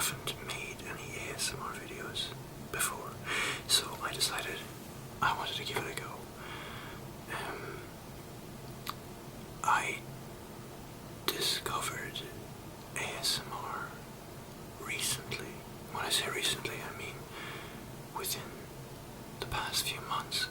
haven't made any ASMR videos before, so I decided I wanted to give it a go. I discovered ASMR recently. When I say recently, I mean within the past few months.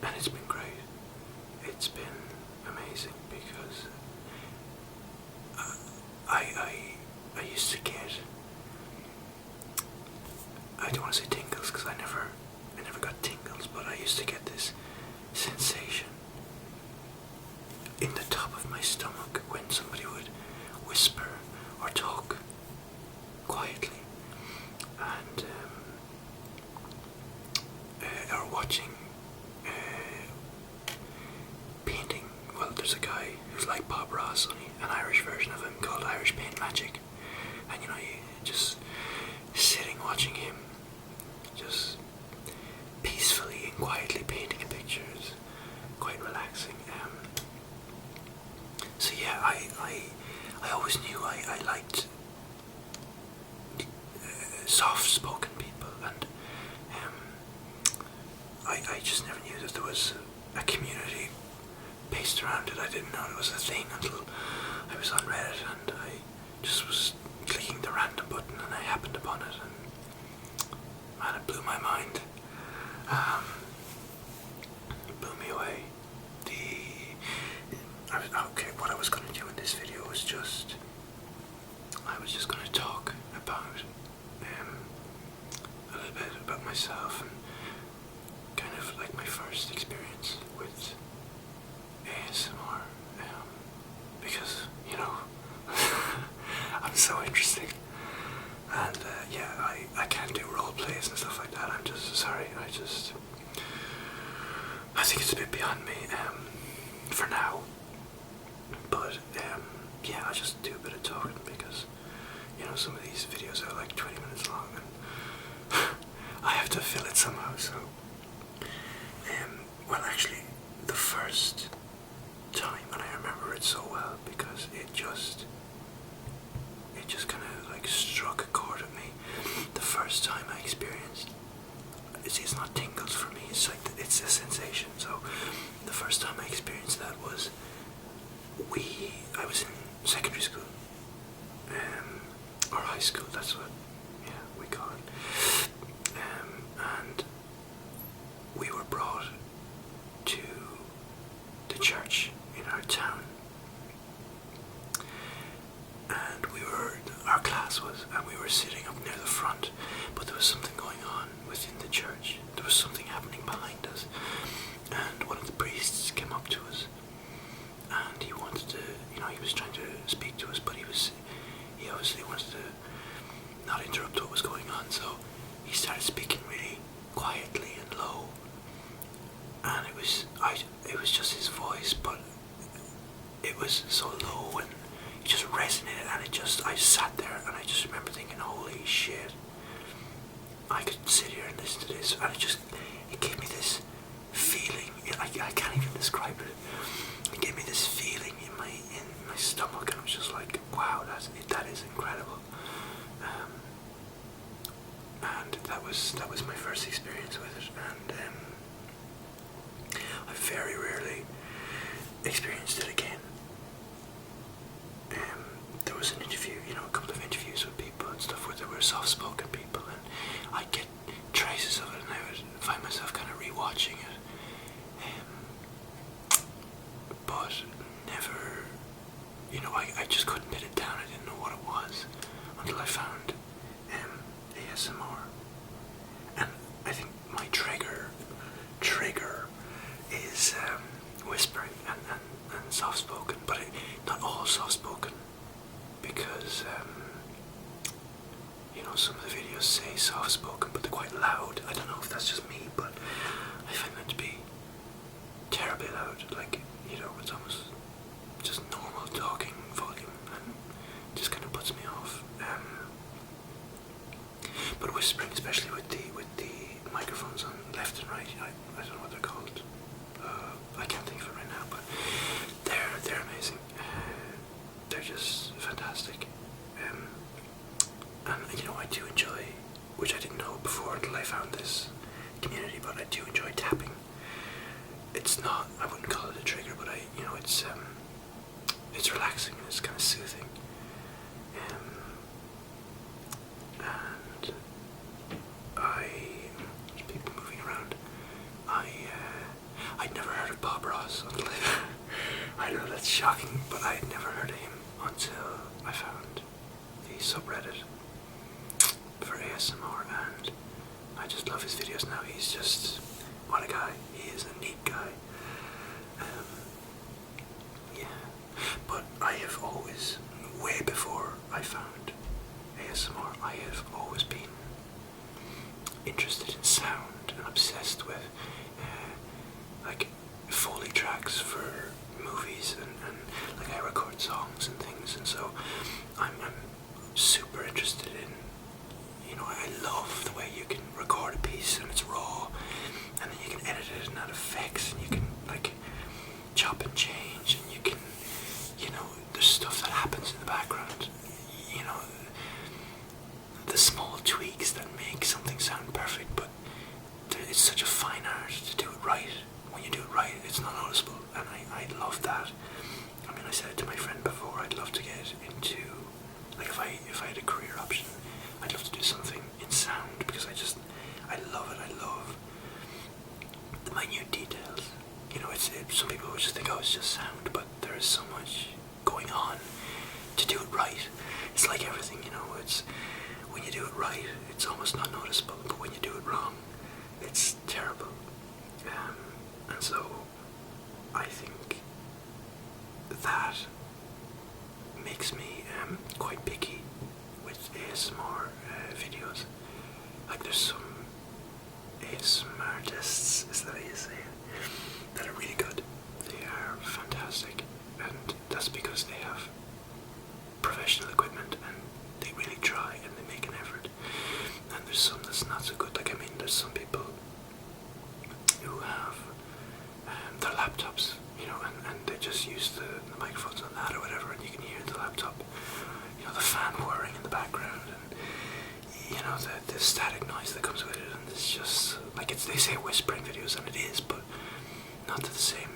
And it's been great. It's been amazing because I used to get, I don't want to say tingles because I never got tingles, but I used to get this sensation in the top of my stomach when somebody would whisper or talk quietly, and or watching painting. Well, there's a guy who's like Bob Ross, only an Irish version of him, called Irish Paint Magic, and you just sitting watching him just peacefully and quietly painting a picture is quite relaxing. So yeah, I always knew I liked soft-spoken people, and I just never knew that there was a community based around it. I didn't know it was a thing until I was on Reddit, and I just was clicking the random button and I happened upon it, and man, it blew my mind. It blew me away. Okay, what I was going to do in this video was I was just going to talk about a little bit about myself and kind of like my first experience with ASMR, because I'm so interesting, and yeah, I can't do role plays and stuff like that. I'm just sorry. I think it's a bit beyond me for now. But yeah, I'll just do a bit of talking because some of these videos are like 20 minutes long, and I have to fill it somehow. So well, actually, the first time, and I remember it so well because it just kind of like struck a chord with me. The first time I experienced, it's not tingles for me, it's like it's a sensation. So the first time I experienced that was I was in secondary school, or high school, that's what we call it, and we were brought to the church in our town, and our class was, and we were sitting up near the front, but there was something going on within the church. There was something happening behind us, and one of the priests came up to us, and he wanted to, he was trying to speak to us, but he obviously wanted to not interrupt what was going on, so he started speaking really quietly and low, and it was just his voice, but it was so low and it just resonated, and I sat there and I just remember thinking, holy shit, I could sit here and listen to this, and it gave me this feeling, I can't even describe it. It gave me this feeling in my stomach, and I was just like, wow, that is incredible. And that was my first experience with it, and I very rarely experienced it again. There was an interview, a couple of interviews with people and stuff where there were soft-spoken people, and I'd get traces of it, and I would find myself kind of rewatching it. But never, I just couldn't pin it down. I didn't know what it was until I found ASMR. And I think my trigger is whispering and soft-spoken, but not all soft-spoken, because some of the videos say soft-spoken, but they're quite loud. I don't know if that's just me, but I find that to be terribly loud. Like, it's almost just normal talking volume, and just kind of puts me off. But whispering, especially with the microphones on left and right, I don't know what they're called. I can't think of it right now, but they're amazing. They're just fantastic. And you know, I do enjoy, which I didn't know before until I found this community, but I do enjoy tapping. It's not, I wouldn't call it a trigger, but it's relaxing and it's kind of soothing. And there's people moving around. I'd never heard of Bob Ross until I know that's shocking, but I'd never heard of him until I found the subreddit for ASMR, and I just love his videos now. He's just, what a guy. He is a neat guy. Yeah. But I have always, way before I found ASMR, I have always been interested in sound and obsessed with like Foley tracks for movies, and like I record songs and things, and so I'm super interested in, you know, I love the way you can record a piece and it's raw, and then you can edit it and add effects, and you can like chop and change, and you can, you know, there's stuff that happens in the background, you know, the small tweaks that make something sound perfect, but it's such a fine art to do it right. When you do it right, it's not noticeable, and I love that. I mean, I said it to my friend before, I'd love to get into, like if I had a career option, I'd love to do something in sound, because I love it. I love the minute details. You know, some people would just think, oh, it's just sound, but there is so much going on to do it right. It's like everything, you know, when you do it right, it's almost not noticeable, but when you do it wrong, it's terrible. And so I think that makes me quite picky with ASMR videos. Like there's some ASMR artists, is that how you say it, that are really good. They are fantastic, and that's because they have professional equipment and they really try and they make an effort. And there's some that's not so good. Like, I mean, there's some people who have their laptops, you know, and they just use the microphones on that or whatever, and you can hear the laptop, you know, the fan whirring in the background, and you know, the static noise that comes with it, and it's just like, they say whispering videos, and it is, but not to the same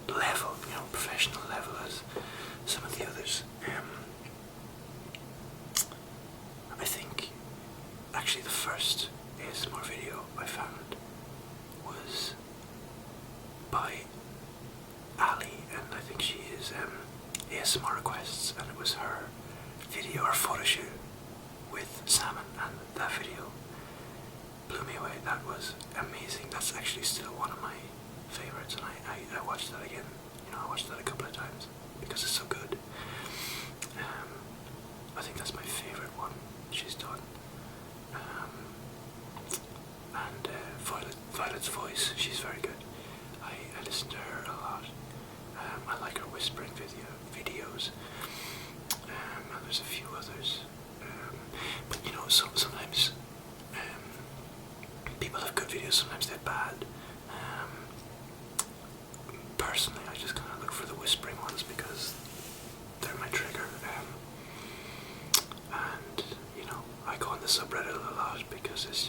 level, you know, professional level as some of the others. I think actually the first ASMR video I found was by Ali, and I think she is ASMR Requests, and it was her video, her photo shoot with salmon, and that video blew me away. That was amazing. That's actually still one of my favorites, and I watched that again. You know, I watched that a couple of times because it's so good. I think that's my favorite one she's done. And Violet's voice, she's very good. I listen to her a lot. I like her whispering videos. And there's a few others. But you know, sometimes people have good videos, sometimes they're bad. Personally, I just kind of look for the whispering ones because they're my trigger. And you know, I go on the subreddit a lot because it's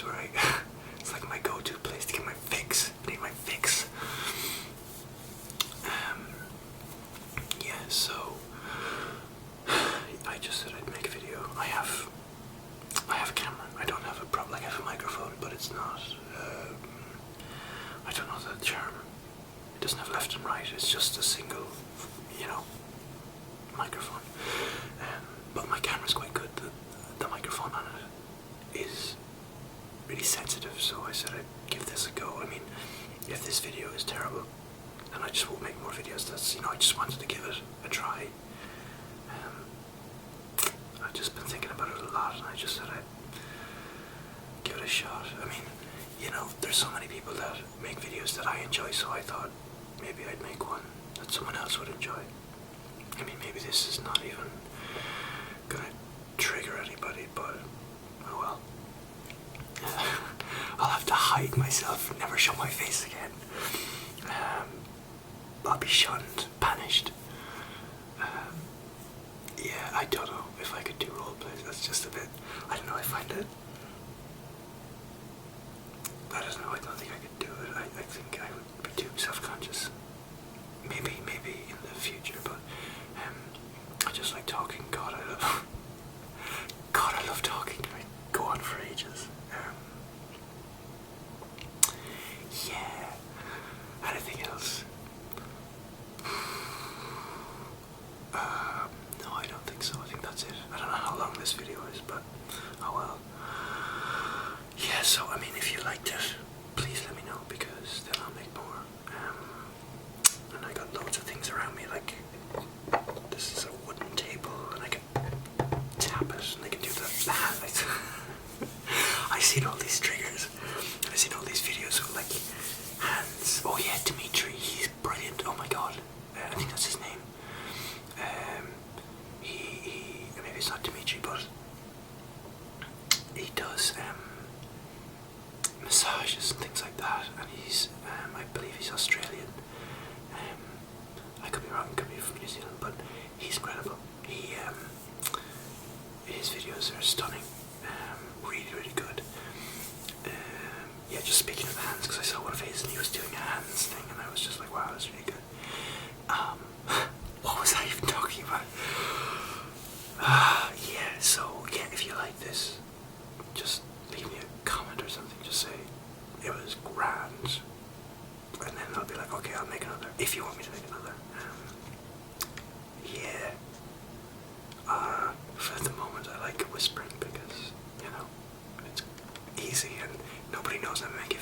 where it's like my go-to place to get my fix. I need my fix. Yeah, so I just said I'd make a video. I have a camera. I don't have I have a microphone, but it's not. I don't know the term. It doesn't have left and right. It's just a single, you know, microphone. But my camera's quite good. The microphone on it is really sensitive, so I said I'd give this a go. I mean, if this video is terrible, then I just won't make more videos. That's, you know, I just wanted to give it a try. I've just been thinking about it a lot, and I just said I'd give it a shot. I mean, you know, there's so many people that make videos that I enjoy, so I thought maybe I'd make one that someone else would enjoy. I mean, maybe this is not even gonna trigger anybody, but oh well. I'll have to hide myself and never show my face again. I'll be shunned, banished. I find it? I don't know, I don't think I could do it. I think I would be too self-conscious. Maybe in the future, but I just like talking. God, I love talking. I go on for ages. Yeah. Anything else? No, I don't think so. I think that's it. I don't know how long this video is, but oh well. Yeah, so I mean, if you liked it, please let me know, because then I'll make more. And I got loads of things around me, like this is a wooden table, and I can tap it, and I can do the I seen all these triggers, and I seen all these videos of like hands. Oh yeah, Dimitri, he's brilliant. Oh my god, I think that's his name. Maybe it's not Dimitri, but he does massages and things like that, and he's I believe he's Australian. I could be wrong, could be from New Zealand, but he's incredible. His videos are stunning, really good. Yeah, just speaking of hands, because I saw one of his and he was doing a hands thing, and I was just like, wow, that's really good. What was I even talking about? Yeah, so yeah, if you like this, just leave me a comment or something. Just say it was grand, and then I'll be like, okay, I'll make another. If you want me to make another. Yeah. For the moment, I like whispering because, you know, it's easy and nobody knows I'm making